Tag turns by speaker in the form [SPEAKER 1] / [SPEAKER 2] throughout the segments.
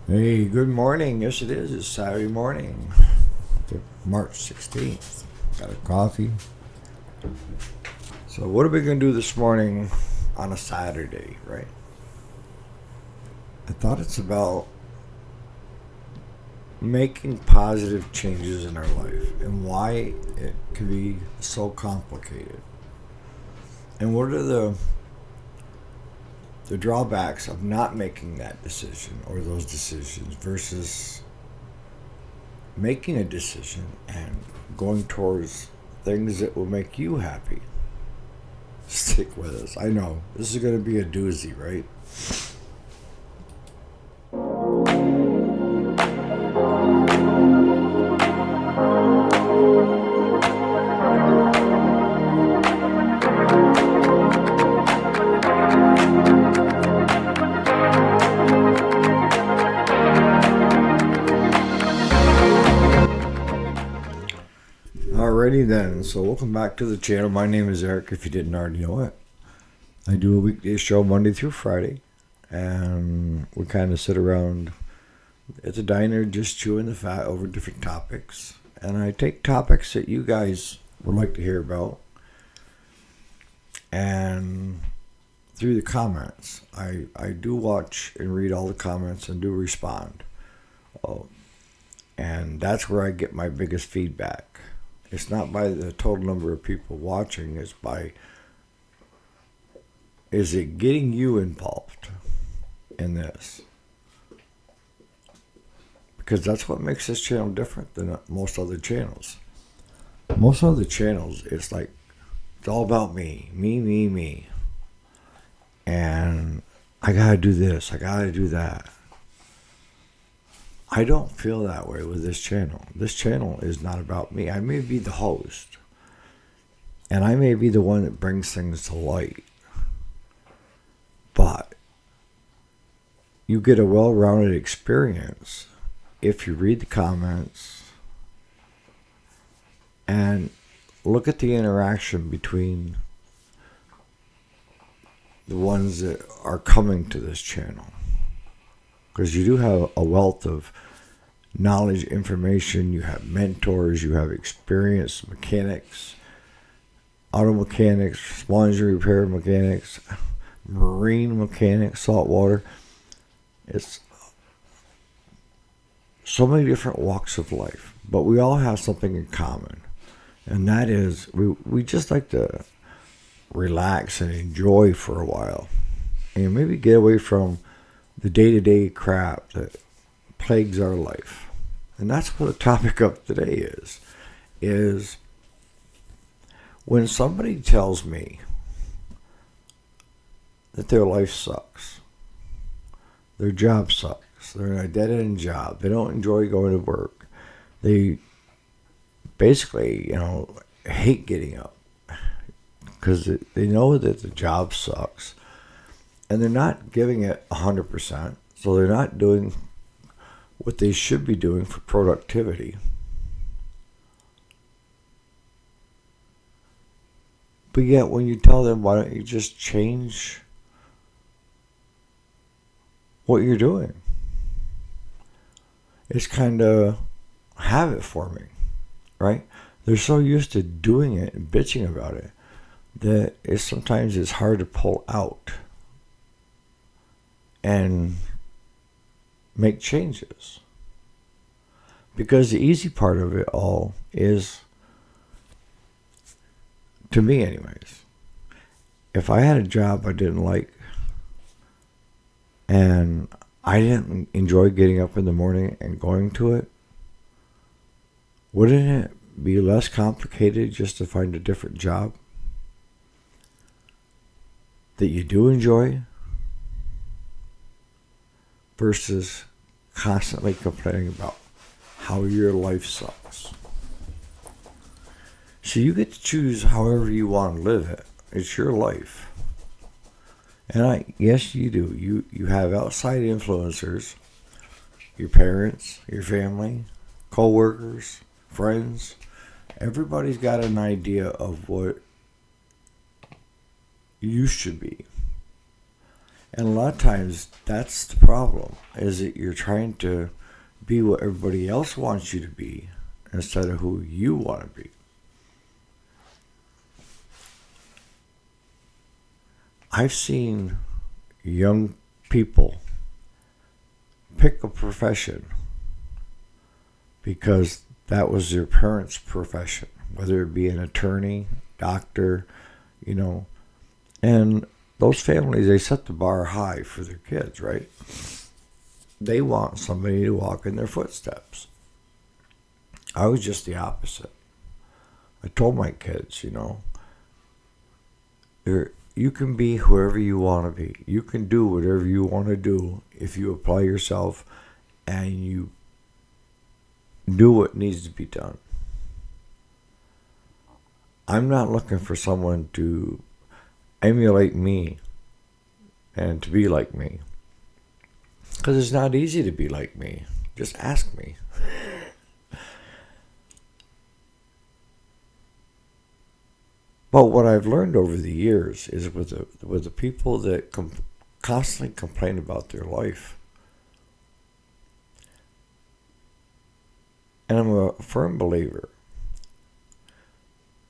[SPEAKER 1] Hey, good morning. Yes, it is. It's Saturday morning, March 16th. Got a coffee. So, what are we going to do this morning on a Saturday, right? I thought it's about making positive changes in our life and why it can be so complicated. And what are the drawbacks of not making that decision or those decisions versus making a decision and going towards things that will make you happy. Stick with us. I know this is going to be a doozy, right? Alrighty then. So welcome back to the channel. My name is Eric. If you didn't already know it, I do a weekday show Monday through Friday, and we kind of sit around at the diner just chewing the fat over different topics. And I take topics that you guys would like to hear about, and through the comments, I do watch and read all the comments and do respond. Oh, and that's where I get my biggest feedback. It's not by the total number of people watching, it's by, is it getting you involved in this? Because that's what makes this channel different than most other channels. Most other channels, it's like, it's all about me, me. And I gotta do this, I gotta do that. I don't feel that way with this channel. This channel is not about me. I may be the host, and I may be the one that brings things to light, but you get a well-rounded experience if you read the comments and look at the interaction between the ones that are coming to this channel. Because you do have a wealth of knowledge, information, you have mentors, you have experienced mechanics, auto mechanics, sponge repair mechanics, marine mechanics, saltwater. It's so many different walks of life, but we all have something in common, and that is we just like to relax and enjoy for a while, and maybe get away from the day-to-day crap that plagues our life. And that's what the topic of today is when somebody tells me that their life sucks, their job sucks, they're in a dead-end job, they don't enjoy going to work, they basically, hate getting up because they know that the job sucks, and they're not giving it 100%, so they're not doing what they should be doing for productivity. But yet, when you tell them, why don't you just change what you're doing? It's kind of habit forming, right? They're so used to doing it and bitching about it that sometimes it's hard to pull out and make changes. Because the easy part of it all is, to me anyways, if I had a job I didn't like and I didn't enjoy getting up in the morning and going to it, wouldn't it be less complicated just to find a different job that you do enjoy versus constantly complaining about how your life sucks? So you get to choose however you want to live it. It's your life. And yes, you do. You have outside influencers, your parents, your family, co-workers, friends. Everybody's got an idea of what you should be. And a lot of times that's the problem, is that you're trying to be what everybody else wants you to be instead of who you want to be. I've seen young people pick a profession because that was their parents' profession, whether it be an attorney, doctor, you know. And those families, they set the bar high for their kids, right? They want somebody to walk in their footsteps. I was just the opposite. I told my kids, you can be whoever you want to be. You can do whatever you want to do if you apply yourself and you do what needs to be done. I'm not looking for someone to emulate me and to be like me, because it's not easy to be like me. Just ask me. But what I've learned over the years is with the people that constantly complain about their life, and I'm a firm believer,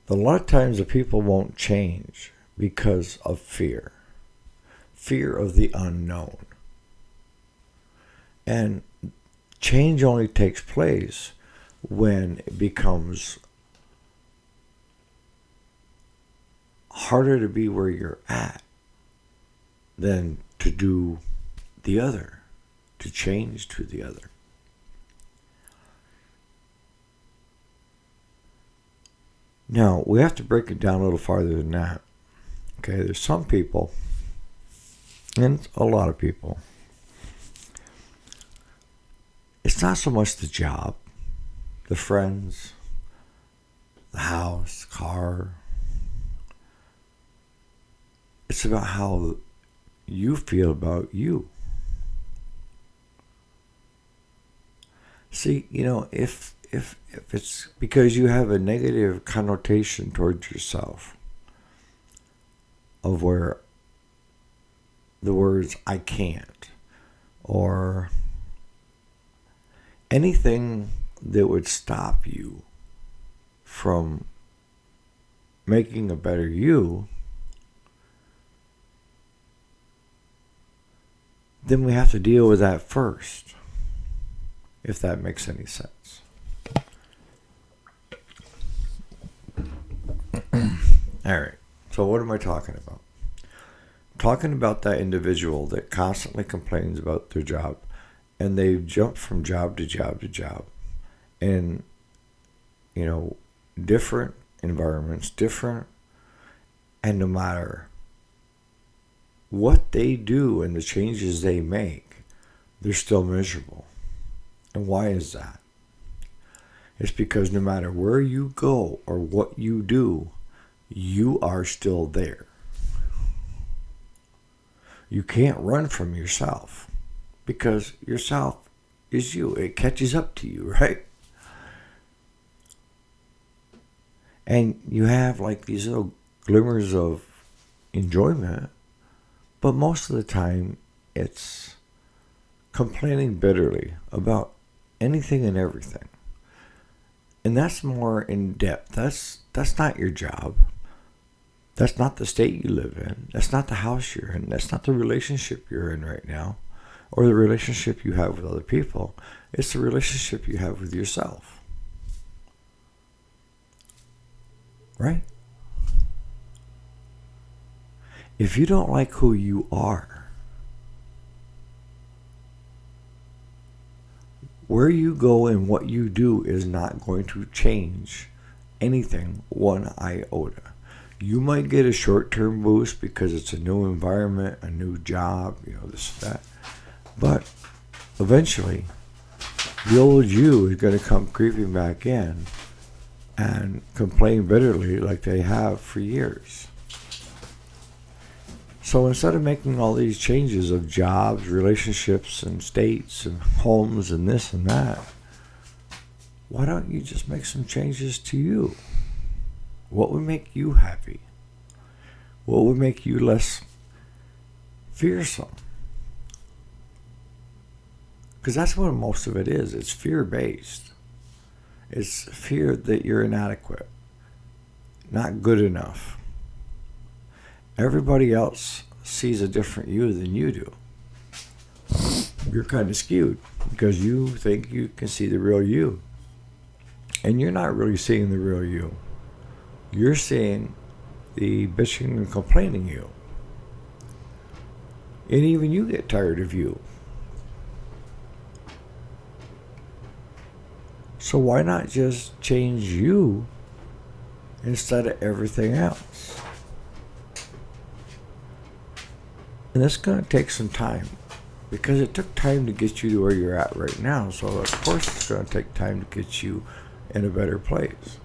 [SPEAKER 1] a lot of times the people won't change because of fear of the unknown. And change only takes place when it becomes harder to be where you're at than to do the other, to change to the other. Now, we have to break it down a little farther than that. Okay, there's some people, and a lot of people, it's not so much the job, the friends, the house, car. It's about how you feel about you. See, if it's because you have a negative connotation towards yourself, of where the words "I can't" or anything that would stop you from making a better you, then we have to deal with that first, if that makes any sense. All right. So what am I talking about? I'm talking about that individual that constantly complains about their job, and they jump from job to job to job, and different environments, and no matter what they do and the changes they make, they're still miserable. And why is that? It's because no matter where you go or what you do, you are still there. You can't run from yourself, because yourself is you. It catches up to you, right? And you have like these little glimmers of enjoyment, but most of the time it's complaining bitterly about anything and everything. And that's more in depth. That's not your job. That's not the state you live in. That's not the house you're in. That's not the relationship you're in right now, or the relationship you have with other people. It's the relationship you have with yourself. Right? If you don't like who you are, where you go and what you do is not going to change anything one iota. You might get a short-term boost because it's a new environment, a new job, this, that. But eventually, the old you is going to come creeping back in and complain bitterly like they have for years. So instead of making all these changes of jobs, relationships, and states, and homes, and this and that, why don't you just make some changes to you? What would make you happy? What would make you less fearsome. Because that's what most of it is. It's fear-based. It's fear that you're inadequate, not good enough. Everybody else sees a different you than you do. You're kind of skewed because you think you can see the real you. And you're not really seeing the real you. You're seeing the bitching and complaining you. And even you get tired of you. So why not just change you instead of everything else? And that's going to take some time, because it took time to get you to where you're at right now. So of course it's going to take time to get you in a better place.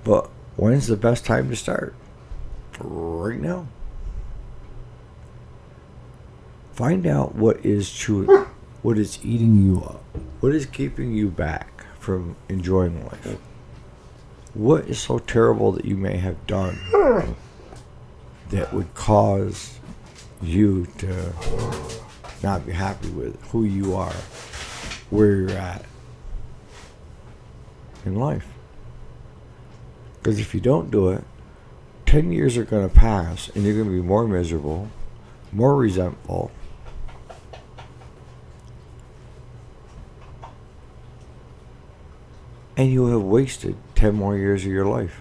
[SPEAKER 1] But when's the best time to start? Right now. Find out what is eating you up. What is keeping you back from enjoying life? What is so terrible that you may have done that would cause you to not be happy with who you are, where you're at in life? Because if you don't do it, 10 years are going to pass and you're going to be more miserable, more resentful, and you have wasted 10 more years of your life.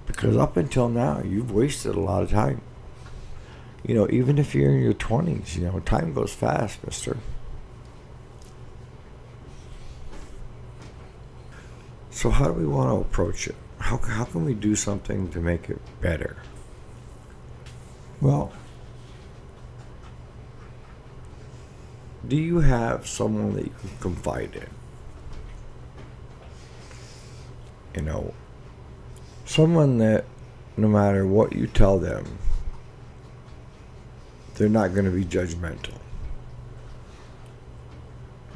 [SPEAKER 1] Because up until now, you've wasted a lot of time. You know, even if you're in your 20s, you know, time goes fast, mister. So how do we want to approach it? How can we do something to make it better? Well, do you have someone that you can confide in? You know, someone that no matter what you tell them, they're not going to be judgmental.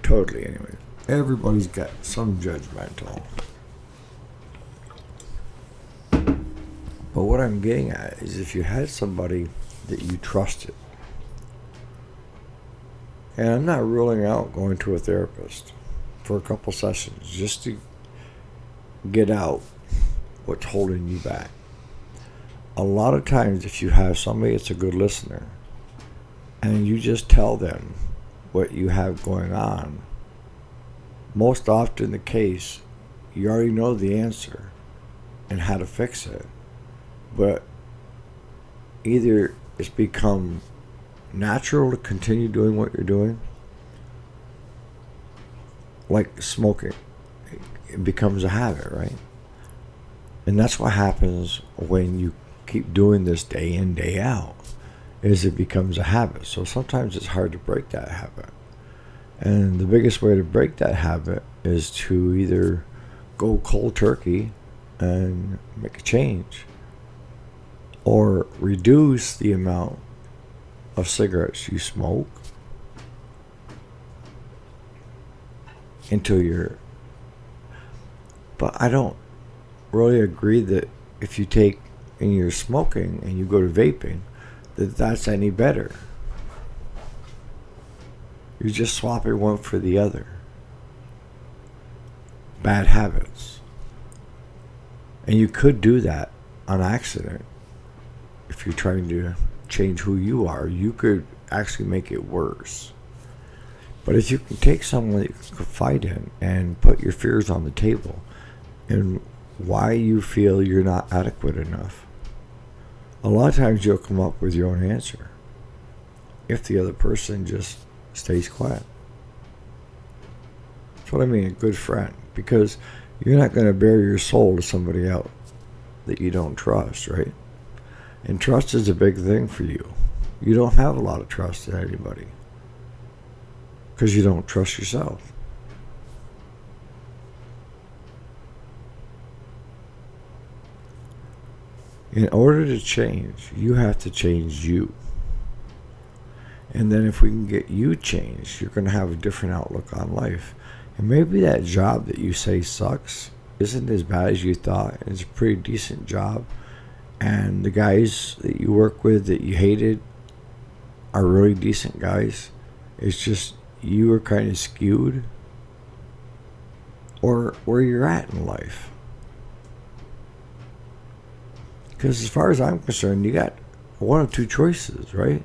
[SPEAKER 1] Totally, anyway. Everybody's got some judgmental. But what I'm getting at is if you had somebody that you trusted, and I'm not ruling out going to a therapist for a couple sessions just to get out what's holding you back. A lot of times if you have somebody that's a good listener and you just tell them what you have going on, most often the case, you already know the answer and how to fix it. But either it's become natural to continue doing what you're doing, like smoking. It becomes a habit, right? And that's what happens when you keep doing this day in, day out, is it becomes a habit. So sometimes it's hard to break that habit. And the biggest way to break that habit is to either go cold turkey and make a change, or reduce the amount of cigarettes you smoke until you're... But I don't really agree that if you take and you're smoking and you go to vaping, that that's any better. You're just swapping one for the other. Bad habits. And you could do that on accident. If you're trying to change who you are, you could actually make it worse. But if you can take someone that you can confide in and put your fears on the table and why you feel you're not adequate enough, a lot of times you'll come up with your own answer if the other person just stays quiet. That's what I mean, a good friend. Because you're not going to bare your soul to somebody else that you don't trust, right? And trust is a big thing for you. You don't have a lot of trust in anybody because you don't trust yourself. In order to change, you have to change you. And then if we can get you changed, you're going to have a different outlook on life. And maybe that job that you say sucks isn't as bad as you thought. It's a pretty decent job. And the guys that you work with that you hated are really decent guys. It's just you are kind of skewed, or where you're at in life. Because as far as I'm concerned, you got one of two choices, right?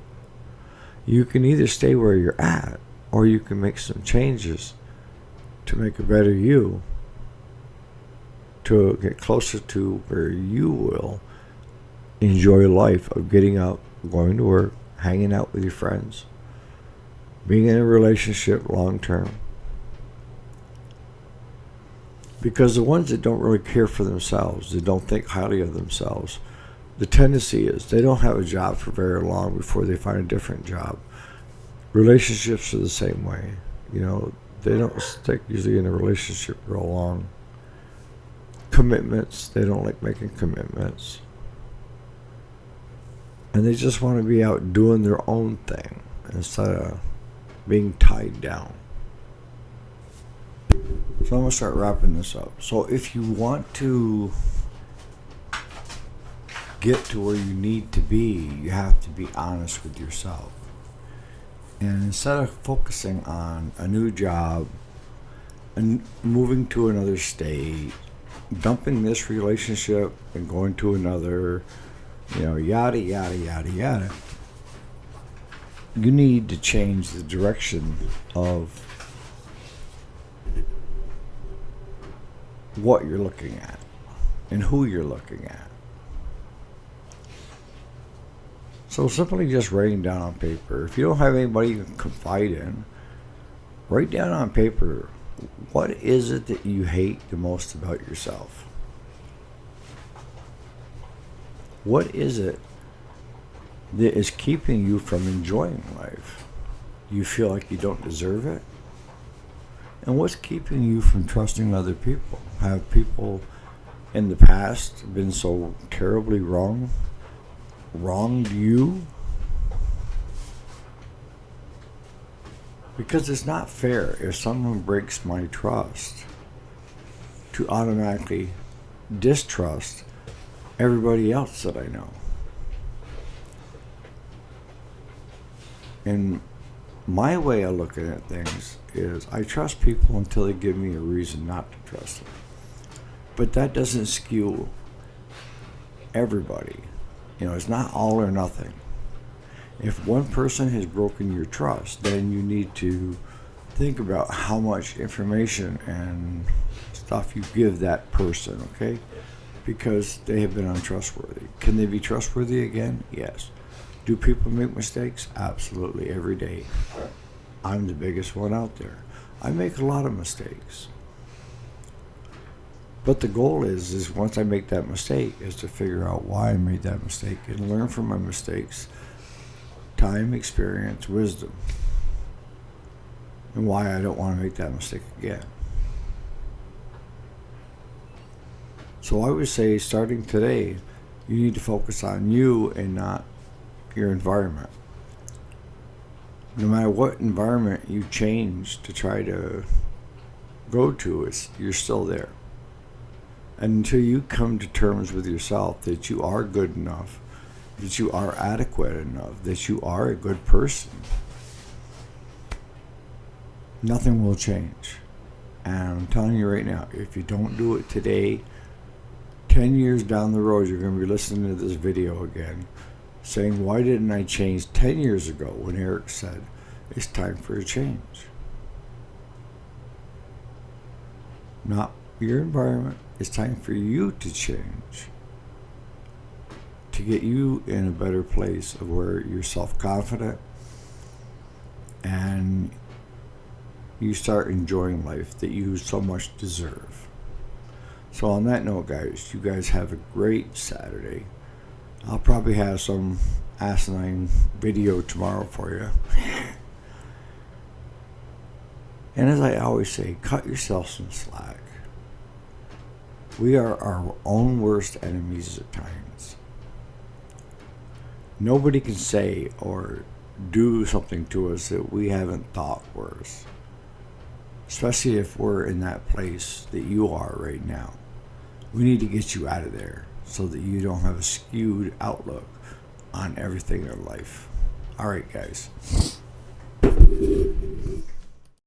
[SPEAKER 1] You can either stay where you're at, or you can make some changes to make a better you, to get closer to where you will enjoy life of getting up, going to work, hanging out with your friends, being in a relationship long term. Because the ones that don't really care for themselves, they don't think highly of themselves, the tendency is they don't have a job for very long before they find a different job. Relationships are the same way. They don't stick usually in a relationship real long. Commitments, they don't like making commitments. And they just want to be out doing their own thing instead of being tied down. So I'm going to start wrapping this up. So if you want to get to where you need to be, you have to be honest with yourself. And instead of focusing on a new job and moving to another state, dumping this relationship and going to another, yada, yada, yada, yada, you need to change the direction of what you're looking at and who you're looking at. So simply just writing down on paper. If you don't have anybody you can confide in, write down on paper, what is it that you hate the most about yourself? What is it that is keeping you from enjoying life? Do you feel like you don't deserve it? And what's keeping you from trusting other people? Have people in the past been so terribly wronged you? Because it's not fair if someone breaks my trust to automatically distrust everybody else that I know. And my way of looking at things is I trust people until they give me a reason not to trust them. But that doesn't skew everybody. It's not all or nothing. If one person has broken your trust, then you need to think about how much information and stuff you give that person, okay? Because they have been untrustworthy. Can they be trustworthy again? Yes. Do people make mistakes? Absolutely, every day. I'm the biggest one out there. I make a lot of mistakes. But the goal is once I make that mistake, is to figure out why I made that mistake and learn from my mistakes. Time, experience, wisdom. And why I don't want to make that mistake again. So I would say, starting today, you need to focus on you and not your environment. No matter what environment you change to try to go to, you're still there. And until you come to terms with yourself that you are good enough, that you are adequate enough, that you are a good person, nothing will change. And I'm telling you right now, if you don't do it today, 10 years down the road, you're going to be listening to this video again, saying, why didn't I change 10 years ago when Eric said, it's time for a change? Not your environment. It's time for you to change, to get you in a better place of where you're self-confident and you start enjoying life that you so much deserve. So on that note, guys, you guys have a great Saturday. I'll probably have some asinine video tomorrow for you. And as I always say, cut yourself some slack. We are our own worst enemies at times. Nobody can say or do something to us that we haven't thought worse. Especially if we're in that place that you are right now. We need to get you out of there so that you don't have a skewed outlook on everything in life. All right, guys.